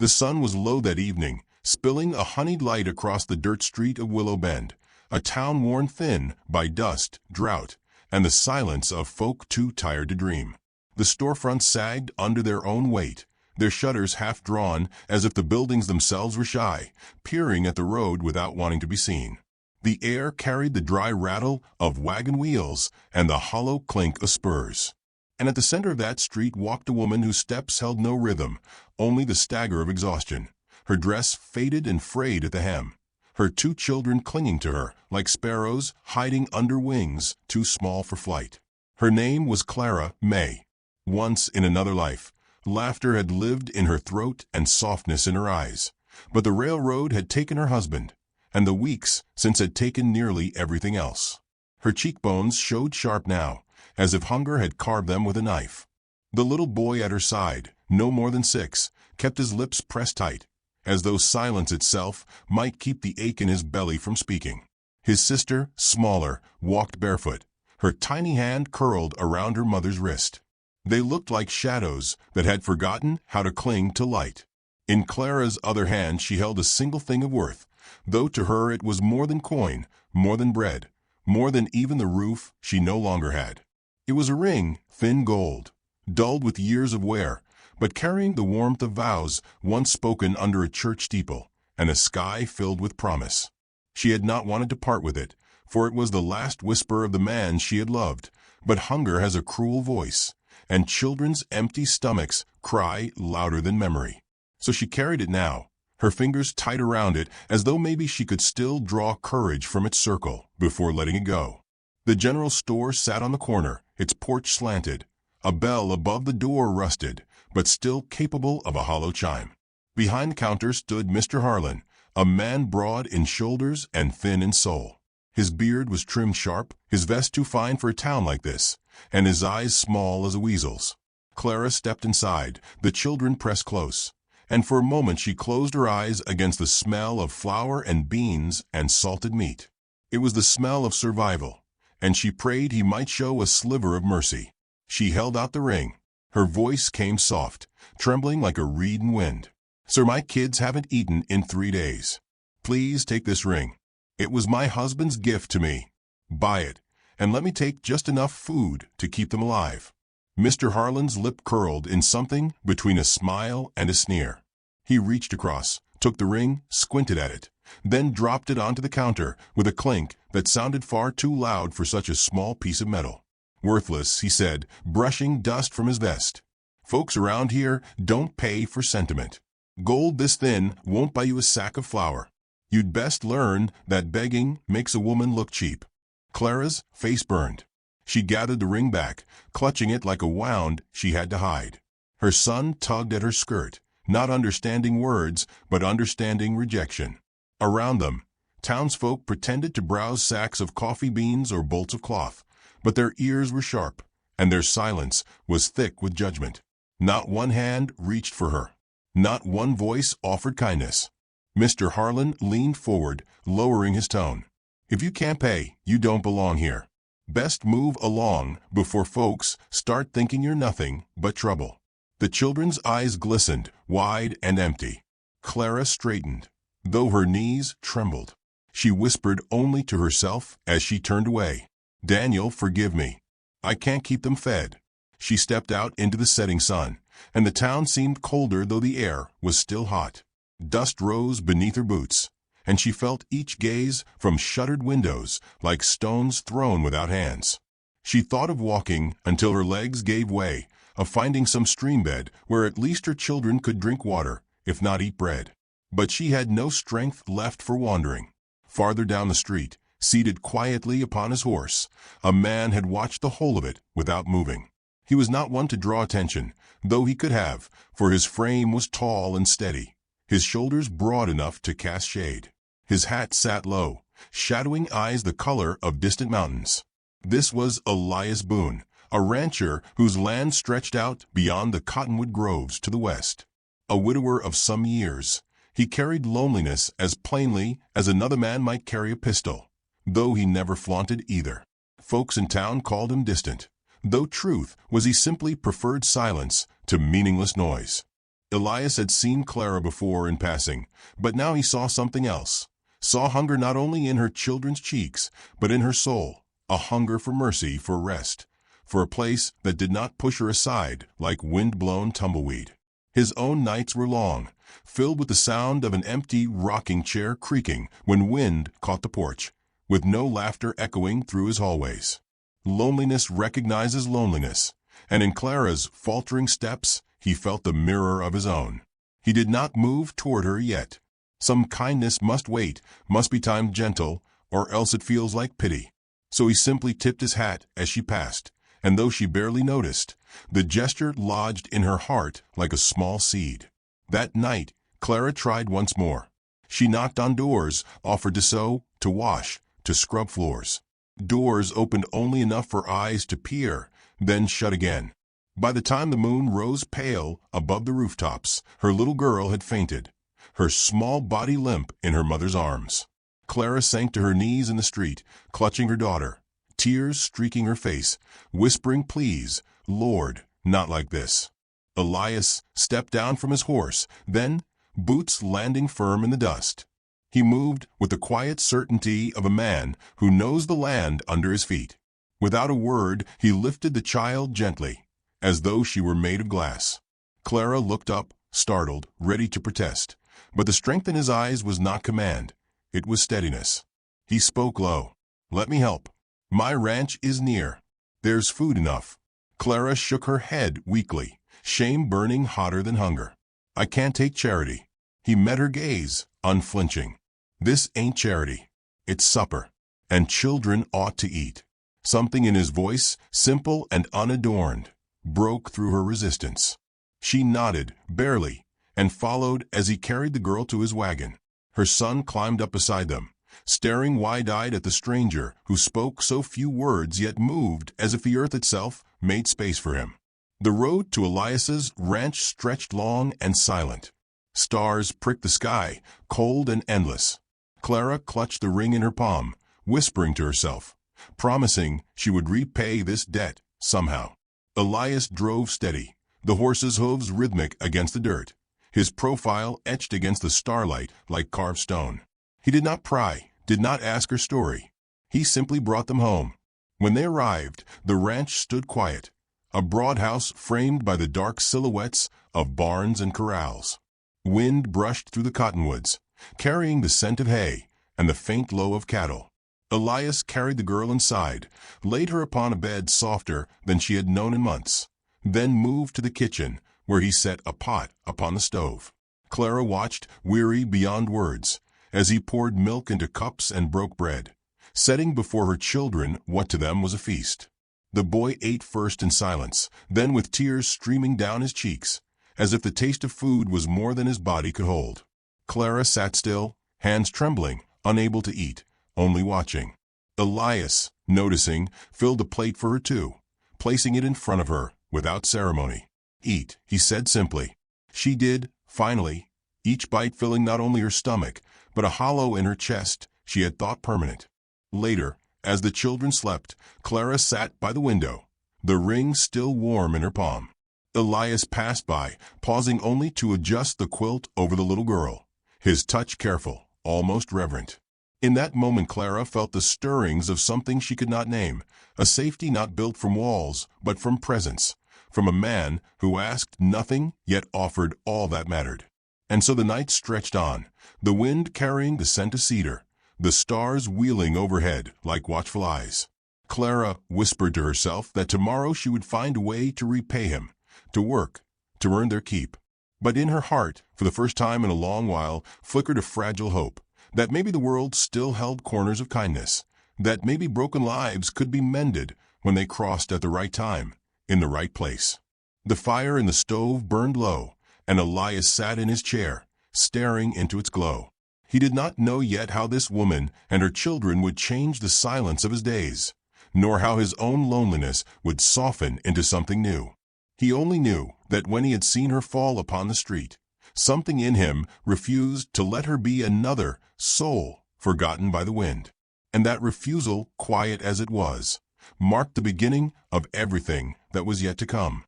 The sun was low that evening, spilling a honeyed light across the dirt street of Willow Bend, a town worn thin by dust, drought, and the silence of folk too tired to dream. The storefronts sagged under their own weight, their shutters half drawn as if the buildings themselves were shy, peering at the road without wanting to be seen. The air carried the dry rattle of wagon wheels and the hollow clink of spurs. And at the center of that street walked a woman whose steps held no rhythm, only the stagger of exhaustion. Her dress faded and frayed at the hem, her 2 children clinging to her like sparrows hiding under wings too small for flight. Her name was Clara May. Once in another life, laughter had lived in her throat and softness in her eyes. But the railroad had taken her husband, and the weeks since had taken nearly everything else. Her cheekbones showed sharp now, as if hunger had carved them with a knife. The little boy at her side, no more than 6, kept his lips pressed tight, as though silence itself might keep the ache in his belly from speaking. His sister, smaller, walked barefoot, her tiny hand curled around her mother's wrist. They looked like shadows that had forgotten how to cling to light. In Clara's other hand she held a single thing of worth, though to her it was more than coin, more than bread, more than even the roof she no longer had. It was a ring, thin gold, dulled with years of wear, but carrying the warmth of vows once spoken under a church steeple, and a sky filled with promise. She had not wanted to part with it, for it was the last whisper of the man she had loved. But hunger has a cruel voice, and children's empty stomachs cry louder than memory. So she carried it now, her fingers tight around it, as though maybe she could still draw courage from its circle before letting it go. The general store sat on the corner, its porch slanted. A bell above the door rusted, but still capable of a hollow chime. Behind the counter stood Mr. Harlan, a man broad in shoulders and thin in soul. His beard was trimmed sharp, his vest too fine for a town like this, and his eyes small as a weasel's. Clara stepped inside, the children pressed close, and for a moment she closed her eyes against the smell of flour and beans and salted meat. It was the smell of survival, and she prayed he might show a sliver of mercy. She held out the ring. Her voice came soft, trembling like a reed in wind. "Sir, my kids haven't eaten in 3 days. Please take this ring. It was my husband's gift to me. Buy it, and let me take just enough food to keep them alive." Mr. Harlan's lip curled in something between a smile and a sneer. He reached across, took the ring, squinted at it, then dropped it onto the counter with a clink that sounded far too loud for such a small piece of metal. "Worthless," he said, brushing dust from his vest. "Folks around here don't pay for sentiment. Gold this thin won't buy you a sack of flour. You'd best learn that begging makes a woman look cheap." Clara's face burned. She gathered the ring back, clutching it like a wound she had to hide. Her son tugged at her skirt, not understanding words, but understanding rejection. Around them, townsfolk pretended to browse sacks of coffee beans or bolts of cloth, but their ears were sharp, and their silence was thick with judgment. Not one hand reached for her. Not one voice offered kindness. Mr. Harlan leaned forward, lowering his tone. "If you can't pay, you don't belong here. Best move along before folks start thinking you're nothing but trouble." The children's eyes glistened, wide and empty. Clara straightened, though her knees trembled. She whispered only to herself as she turned away, "Daniel, forgive me. I can't keep them fed." She stepped out into the setting sun, and the town seemed colder though the air was still hot. Dust rose beneath her boots, and she felt each gaze from shuttered windows like stones thrown without hands. She thought of walking until her legs gave way, of finding some stream bed where at least her children could drink water, if not eat bread. But she had no strength left for wandering. Farther down the street, seated quietly upon his horse, a man had watched the whole of it without moving. He was not one to draw attention, though he could have, for his frame was tall and steady, his shoulders broad enough to cast shade. His hat sat low, shadowing eyes the color of distant mountains. This was Elias Boone, a rancher whose land stretched out beyond the cottonwood groves to the west. A widower of some years, he carried loneliness as plainly as another man might carry a pistol, though he never flaunted either. Folks in town called him distant, though truth was he simply preferred silence to meaningless noise. Elias had seen Clara before in passing, but now he saw something else. Saw hunger not only in her children's cheeks, but in her soul, a hunger for mercy, for rest, for a place that did not push her aside like wind-blown tumbleweed. His own nights were long, filled with the sound of an empty rocking chair creaking when wind caught the porch, with no laughter echoing through his hallways. Loneliness recognizes loneliness, and in Clara's faltering steps he felt the mirror of his own. He did not move toward her yet. Some kindness must wait, must be timed gentle, or else it feels like pity. So he simply tipped his hat as she passed, and though she barely noticed, the gesture lodged in her heart like a small seed. That night, Clara tried once more. She knocked on doors, offered to sew, to wash, to scrub floors. Doors opened only enough for eyes to peer, then shut again. By the time the moon rose pale above the rooftops, her little girl had fainted, her small body limp in her mother's arms. Clara sank to her knees in the street, clutching her daughter, tears streaking her face, whispering, "Please, Lord, not like this." Elias stepped down from his horse, then, boots landing firm in the dust, he moved with the quiet certainty of a man who knows the land under his feet. Without a word, he lifted the child gently, as though she were made of glass. Clara looked up, startled, ready to protest, but the strength in his eyes was not command. It was steadiness. He spoke low. "Let me help. My ranch is near. There's food enough." Clara shook her head weakly, shame burning hotter than hunger. "I can't take charity." He met her gaze, unflinching. "This ain't charity. It's supper, and children ought to eat." Something in his voice, simple and unadorned, broke through her resistance. She nodded, barely, and followed as he carried the girl to his wagon. Her son climbed up beside them, staring wide-eyed at the stranger who spoke so few words yet moved as if the earth itself made space for him. The road to Elias's ranch stretched long and silent. Stars pricked the sky, cold and endless. Clara clutched the ring in her palm, whispering to herself, promising she would repay this debt somehow. Elias drove steady, the horse's hooves rhythmic against the dirt, his profile etched against the starlight like carved stone. He did not pry, did not ask her story. He simply brought them home. When they arrived, the ranch stood quiet, a broad house framed by the dark silhouettes of barns and corrals. Wind brushed through the cottonwoods, carrying the scent of hay and the faint low of cattle. Elias carried the girl inside, laid her upon a bed softer than she had known in months, then moved to the kitchen, where he set a pot upon the stove. Clara watched, weary beyond words, as he poured milk into cups and broke bread, setting before her children what to them was a feast. The boy ate first in silence, then with tears streaming down his cheeks, as if the taste of food was more than his body could hold. Clara sat still, hands trembling, unable to eat, only watching. Elias, noticing, filled a plate for her too, placing it in front of her without ceremony. "Eat," he said simply. She did, finally, each bite filling not only her stomach, but a hollow in her chest she had thought permanent. Later, as the children slept, Clara sat by the window, the ring still warm in her palm. Elias passed by, pausing only to adjust the quilt over the little girl, his touch careful, almost reverent. In that moment Clara felt the stirrings of something she could not name, a safety not built from walls, but from presence, from a man who asked nothing yet offered all that mattered. And so the night stretched on, the wind carrying the scent of cedar, the stars wheeling overhead like watchful eyes. Clara whispered to herself that tomorrow she would find a way to repay him, to work, to earn their keep. But in her heart, for the first time in a long while, flickered a fragile hope, that maybe the world still held corners of kindness, that maybe broken lives could be mended when they crossed at the right time, in the right place. The fire in the stove burned low, and Elias sat in his chair, staring into its glow. He did not know yet how this woman and her children would change the silence of his days, nor how his own loneliness would soften into something new. He only knew that when he had seen her fall upon the street, something in him refused to let her be another soul forgotten by the wind. And that refusal, quiet as it was, marked the beginning of everything that was yet to come.